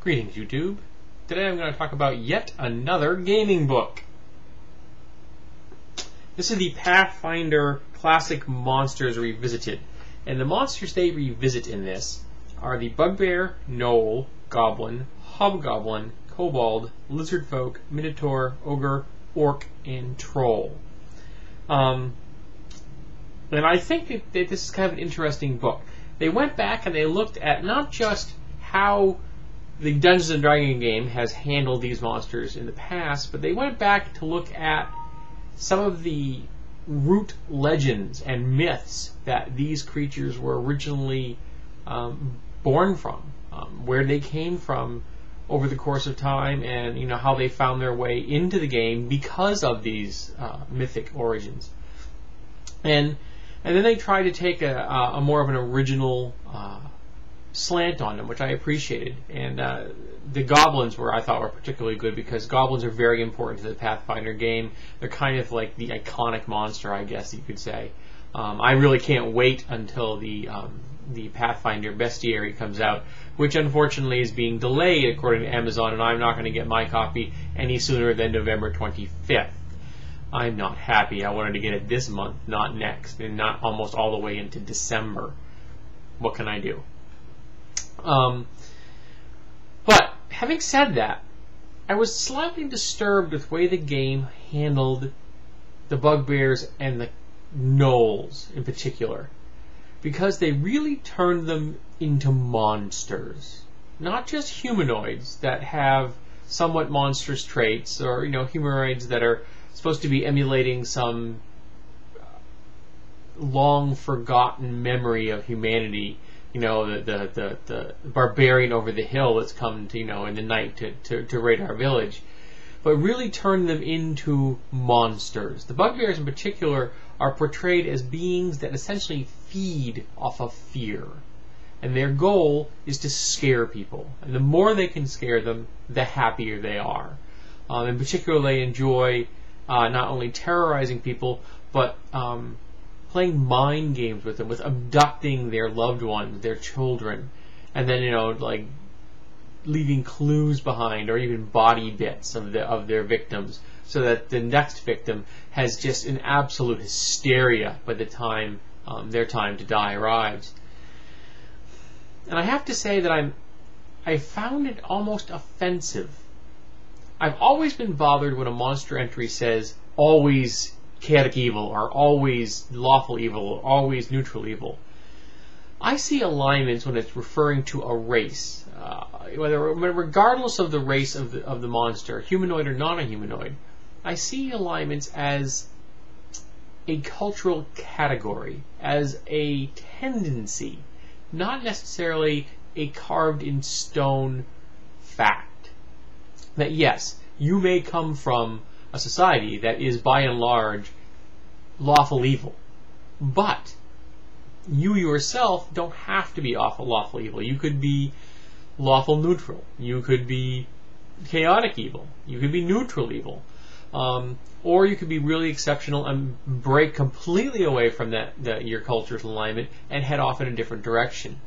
Greetings, YouTube. Today I'm going to talk about yet another gaming book. This is the Pathfinder Classic Monsters Revisited. And the monsters they revisit in this are the Bugbear, Gnoll, Goblin, Hobgoblin, Kobold, Lizardfolk, Minotaur, Ogre, Orc, and Troll. And I think that this is kind of an interesting book. They went back and they looked at not just how the Dungeons & Dragons game has handled these monsters in the past, but they went back to look at some of the root legends and myths that these creatures were originally born from, where they came from over the course of time, and how they found their way into the game because of these mythic origins. And then they tried to take a more of an original slant on them, which I appreciated. And the goblins I thought were particularly good, because goblins are very important to the Pathfinder game. They're kind of like the iconic monster, I guess you could say. I really can't wait until the Pathfinder Bestiary comes out, which unfortunately is being delayed according to Amazon, and I'm not going to get my copy any sooner than November 25th. I'm not happy. I wanted to get it this month, not next, and not almost all the way into December. What can I do? But having said that, I was slightly disturbed with the way the game handled the bugbears and the gnolls in particular, because they really turned them into monsters, not just humanoids that have somewhat monstrous traits, or humanoids that are supposed to be emulating some long forgotten memory of humanity. The barbarian over the hill that's come to, in the night to raid our village, but really turn them into monsters. The bugbears in particular are portrayed as beings that essentially feed off of fear, and their goal is to scare people. And the more they can scare them, the happier they are. In particular, they enjoy not only terrorizing people, but playing mind games with them, with abducting their loved ones, their children, and then like leaving clues behind, or even body bits of their victims, so that the next victim has just an absolute hysteria by the time their time to die arrives. And I have to say that I found it almost offensive. I've always been bothered when a monster entry says always chaotic evil, or always lawful evil, or always neutral evil. I see alignments when it's referring to a race, regardless of the race of the monster, humanoid or non-humanoid. I see alignments as a cultural category, as a tendency, not necessarily a carved in stone fact. That yes, you may come from a society that is by and large lawful evil, but you yourself don't have to be lawful evil. You could be lawful neutral. You could be chaotic evil. You could be neutral evil. Or you could be really exceptional and break completely away from your culture's alignment and head off in a different direction.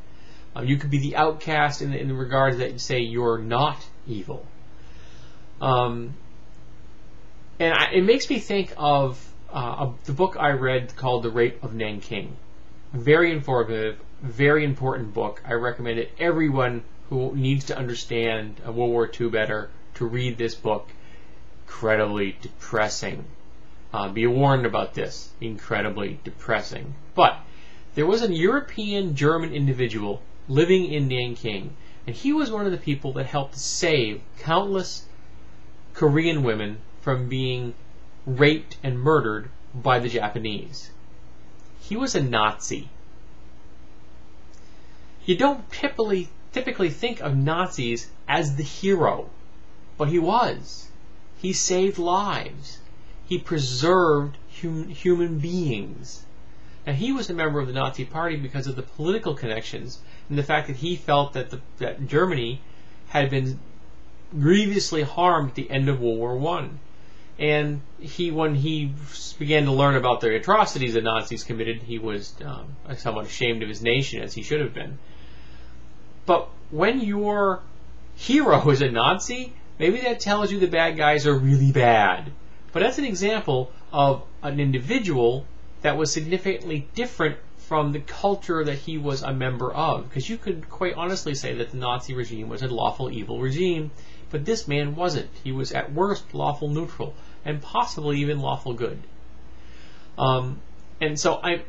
You could be the outcast in the regards that say you're not evil. And it makes me think of the book I read called The Rape of Nanking. Very informative, very important book. I recommend it. Everyone who needs to understand World War II better to read this book. Incredibly depressing. Be warned about this. Incredibly depressing. But there was a European German individual living in Nanking, and he was one of the people that helped save countless Korean women from being raped and murdered by the Japanese. He was a Nazi. You don't typically think of Nazis as the hero, but he was. He saved lives. He preserved human beings. Now, he was a member of the Nazi Party because of the political connections and the fact that he felt that Germany had been grievously harmed at the end of World War I. And when he began to learn about the atrocities the Nazis committed, he was somewhat ashamed of his nation, as he should have been. But when your hero is a Nazi, maybe that tells you the bad guys are really bad. But that's an example of an individual that was significantly different from the culture that he was a member of. Because you could quite honestly say that the Nazi regime was a lawful evil regime, but this man wasn't. He was at worst lawful neutral, and possibly even lawful good. And so I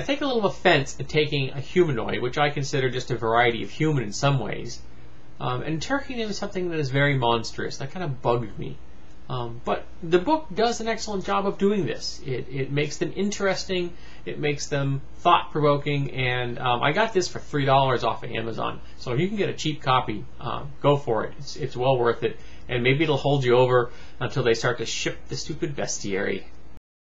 take a little offense at taking a humanoid, which I consider just a variety of human in some ways, and turning it into something that is very monstrous. That kind of bugged me. But the book does an excellent job of doing this. It makes them interesting, it makes them thought-provoking, and I got this for $3 off of Amazon. So if you can get a cheap copy, go for it. It's well worth it, and maybe it'll hold you over until they start to ship the stupid bestiary.